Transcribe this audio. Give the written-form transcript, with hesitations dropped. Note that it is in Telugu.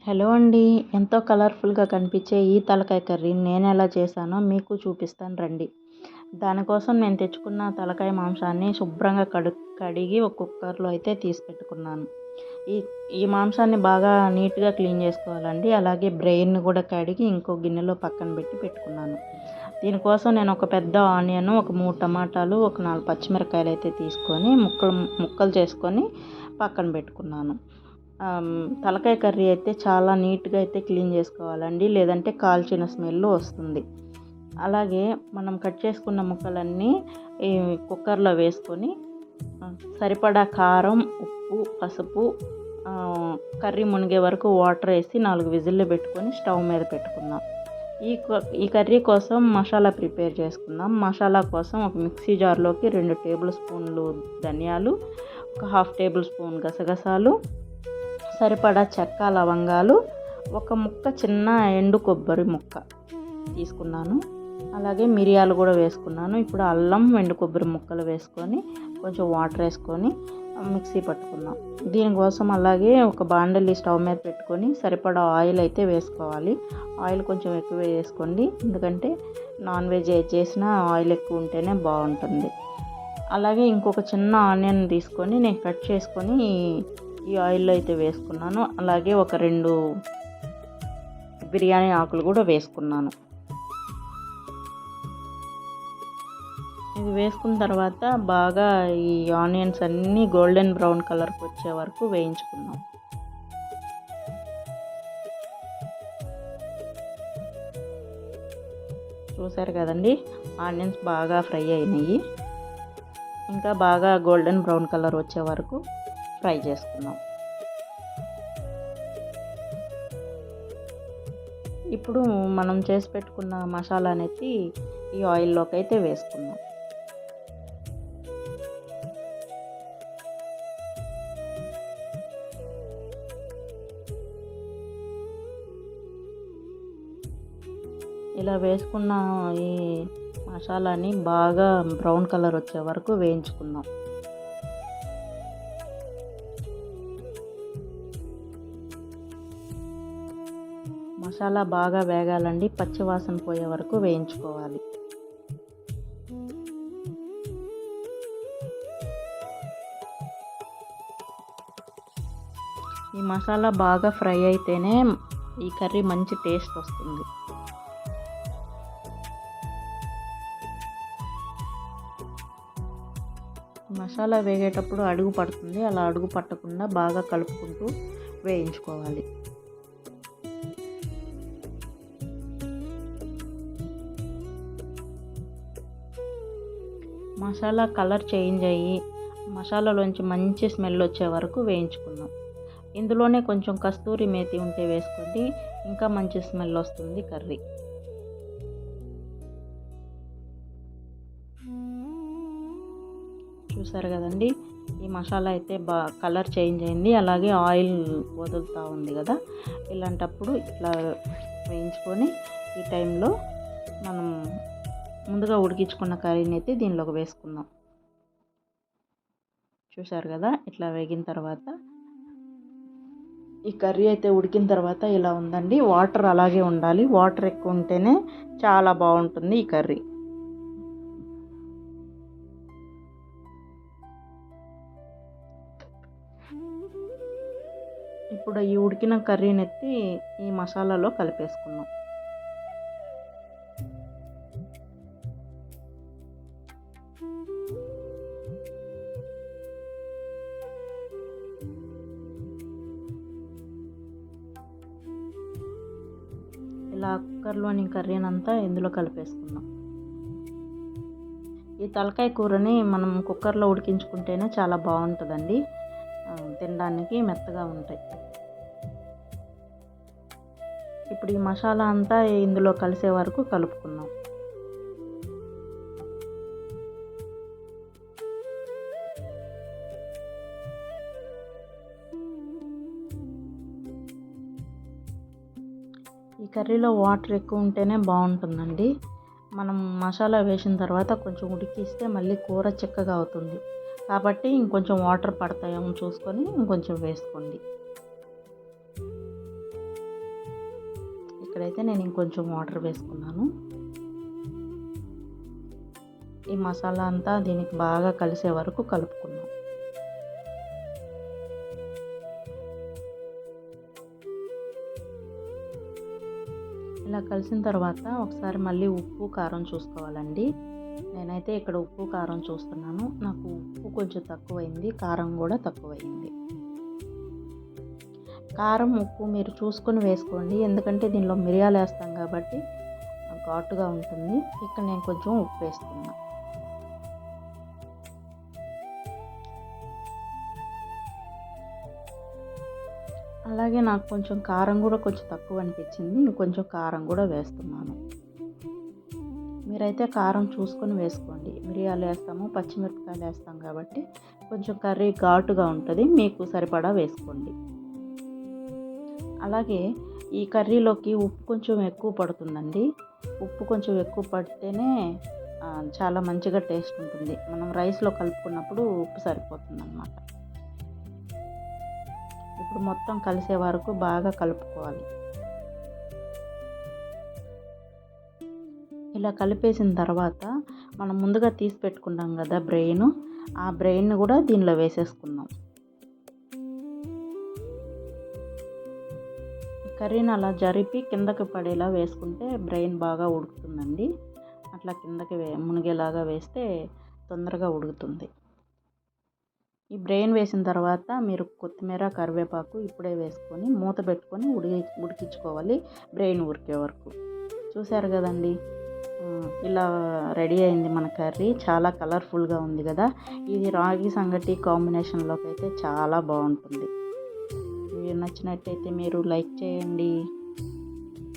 హలో అండి. ఎంతో కలర్‌ఫుల్‌గా కనిపించే ఈ తలకాయ కర్రీని నేనెలా చేశానో మీకు చూపిస్తాను రండి. దానికోసం నేను తెచ్చుకున్న తలకాయ మాంసాన్ని శుభ్రంగా కడిగి ఒక కుక్కర్‌లో అయితే తీసి పెట్టుకున్నాను. ఈ ఈ మాంసాన్ని బాగా నీట్‌గా క్లీన్ చేసుకోవాలండి. అలాగే బ్రెయిన్‌ని కూడా కడిగి ఇంకో గిన్నెలో పక్కన పెట్టుకున్నాను. దీనికోసం నేను ఒక పెద్ద ఆనియన్, ఒక 3 టమాటాలు, ఒక 4 పచ్చిమిరపకాయలు అయితే తీసుకొని ముక్కలు చేసుకొని పక్కన పెట్టుకున్నాను. తలకాయ కర్రీ అయితే చాలా నీట్‌గా అయితే క్లీన్ చేసుకోవాలండి. లేదంటే కాల్చిన స్మెల్ వస్తుంది. అలాగే మనం కట్ చేసుకున్న ముక్కలన్నీ ఈ కుక్కర్‌లో వేసుకొని సరిపడా కారం, ఉప్పు, పసుపు, కర్రీ మునిగే వరకు వాటర్ వేసి 4 విజిల్లు పెట్టుకొని స్టవ్ మీద పెట్టుకుందాం. ఈ కర్రీ కోసం మసాలా ప్రిపేర్ చేసుకుందాం. మసాలా కోసం ఒక మిక్సీ జార్లోకి 2 టేబుల్ స్పూన్లు ధనియాలు, ఒక హాఫ్ టేబుల్ స్పూన్ గసగసాలు, సరిపడా చెక్క, లవంగాలు, ఒక ముక్క చిన్న ఎండు కొబ్బరి ముక్క తీసుకున్నాను. అలాగే మిరియాలు కూడా వేసుకున్నాను. ఇప్పుడు అల్లం, ఎండు కొబ్బరి ముక్కలు వేసుకొని కొంచెం వాటర్ వేసుకొని మిక్సీ పట్టుకుందాం. దీనికోసం అలాగే ఒక బాండలి స్టవ్ మీద పెట్టుకొని సరిపడా ఆయిల్ అయితే వేసుకోవాలి. ఆయిల్ కొంచెం ఎక్కువ వేసుకోండి, ఎందుకంటే నాన్ వెజ్ ఏది చేసినా ఆయిల్ ఎక్కువ ఉంటేనే బాగుంటుంది. అలాగే ఇంకొక చిన్న ఆనియన్ తీసుకొని నేను కట్ చేసుకొని ఈ ఆయిల్లో అయితే వేసుకున్నాను. అలాగే ఒక 2 బిర్యానీ ఆకులు కూడా వేసుకున్నాను. ఇది వేసుకున్న తర్వాత బాగా ఈ ఆనియన్స్ అన్నీ గోల్డెన్ బ్రౌన్ కలర్కి వచ్చే వరకు వేయించుకుందాం. చూసారు కదండి, ఆనియన్స్ బాగా ఫ్రై అయినాయి. ఇంకా బాగా గోల్డెన్ బ్రౌన్ కలర్ వచ్చే వరకు ఫ్రై చేసుకుందాం. ఇప్పుడు మనం చేసి పెట్టుకున్న మసాలా అనేది ఈ ఆయిల్లోకి అయితే వేసుకుందాం. ఇలా వేసుకున్న ఈ మసాలాని బాగా బ్రౌన్ కలర్ వచ్చే వరకు వేయించుకుందాం. మసాలా బాగా వేగాలండి, పచ్చివాసన పోయే వరకు వేయించుకోవాలి. ఈ మసాలా బాగా ఫ్రై అయితేనే ఈ కర్రీ మంచి టేస్ట్ వస్తుంది. మసాలా వేగేటప్పుడు అడుగు పడుతుంది, అలా అడుగు పట్టకుండా బాగా కలుపుకుంటూ వేయించుకోవాలి. మసాలా కలర్ చేంజ్ అయ్యి మసాలాలోంచి మంచి స్మెల్ వచ్చే వరకు వేయించుకుందాం. ఇందులోనే కొంచెం కస్తూరి మేతి ఉంటే వేసుకోండి, ఇంకా మంచి స్మెల్ వస్తుంది కర్రీ. చూసారు కదండి, ఈ మసాలా అయితే కలర్ చేంజ్ అయింది. అలాగే ఆయిల్ వదులుతూ ఉంది కదా, ఇలాంటప్పుడు ఇట్లా వేయించుకొని ఈ టైంలో మనం ముందుగా ఉడికించుకున్న కర్రీని అయితే దీనిలోకి వేసుకుందాం. చూసారు కదా, ఇట్లా వేగిన తర్వాత ఈ కర్రీ అయితే ఉడికిన తర్వాత ఇలా ఉందండి. వాటర్ అలాగే ఉండాలి, వాటర్ ఎక్కువ ఉంటేనే చాలా బాగుంటుంది ఈ కర్రీ. ఇప్పుడు ఈ ఉడికిన కర్రీని ఎత్తి ఈ మసాలాలో కలిపేసుకుందాం. ఇలా కుక్కర్లోని కర్రీని అంతా ఇందులో కలిపేసుకుందాం. ఈ తలకాయ కూరని మనం కుక్కర్లో ఉడికించుకుంటేనే చాలా బాగుంటుందండి, తినడానికి మెత్తగా ఉంటాయి. ఇప్పుడు ఈ మసాలా అంతా ఇందులో కలిసే వరకు కలుపుకుందాం. ఈ కర్రీలో వాటర్ ఎక్కువ ఉంటేనే బాగుంటుందండి. మనం మసాలా వేసిన తర్వాత కొంచెం ఉడికిస్తే మళ్ళీ కూర చిక్కగా అవుతుంది. కాబట్టి ఇంకొంచెం వాటర్ పడతాయేమో చూసుకొని ఇంకొంచెం వేసుకోండి. ఇక్కడైతే నేను ఇంకొంచెం వాటర్ వేసుకున్నాను. ఈ మసాలా అంతా దీనికి బాగా కలిసే వరకు కలుపుకున్నాం. ఇలా కలిసిన తర్వాత ఒకసారి మళ్ళీ ఉప్పు కారం చూసుకోవాలండి. నేనైతే ఇక్కడ ఉప్పు కారం చూస్తున్నాను. నాకు ఉప్పు కొంచెం తక్కువైంది, కారం కూడా తక్కువైంది. కారం ఉప్పు మీరు చూసుకొని వేసుకోండి, ఎందుకంటే దీనిలో మిరియాలు వేస్తాం కాబట్టి ఘాటుగా ఉంటుంది. ఇక్కడ నేను కొంచెం ఉప్పు వేస్తున్నా. అలాగే నాకు కొంచెం కారం కూడా కొంచెం తక్కువ అనిపించింది. ఇంకొంచెం కారం కూడా వేస్తున్నాను. మీరైతే కారం చూసుకొని వేసుకోండి. మిరియాలు వేస్తాము, పచ్చిమిరపకాయలు వేస్తాం కాబట్టి కొంచెం కర్రీ ఘాటుగా ఉంటుంది. మీకు సరిపడా వేసుకోండి. అలాగే ఈ కర్రీలోకి ఉప్పు కొంచెం ఎక్కువ పడుతుందండి. ఉప్పు కొంచెం ఎక్కువ పడితేనే చాలా మంచిగా టేస్ట్ ఉంటుంది. మనం రైస్లో కలుపుకున్నప్పుడు ఉప్పు సరిపోతుంది అన్నమాట. ఇప్పుడు మొత్తం కలిసే వరకు బాగా కలుపుకోవాలి. ఇలా కలిపేసిన తర్వాత మనం ముందుగా తీసి పెట్టుకున్నాం కదా బ్రెయిన్, ఆ బ్రెయిన్ కూడా దీనిలో వేసేసుకుందాం. కర్రీని అలా జరిపి కిందకి పడేలా వేసుకుంటే బ్రెయిన్ బాగా ఉడుకుతుందండి. అట్లా కిందకి మునిగేలాగా వేస్తే తొందరగా ఉడుకుతుంది. ఈ బ్రెయిన్ వేసిన తర్వాత మీరు కొత్తిమీర, కరివేపాకు ఇప్పుడే వేసుకొని మూత పెట్టుకొని ఉడికించుకోవాలి బ్రెయిన్ ఉడికే వరకు. చూశారు కదండి, ఇలా రెడీ అయింది మన కర్రీ. చాలా కలర్ఫుల్గా ఉంది కదా. ఇది రాగి సంగటి కాంబినేషన్లోకి అయితే చాలా బాగుంటుంది. వీడియో నచ్చినట్టయితే మీరు లైక్ చేయండి.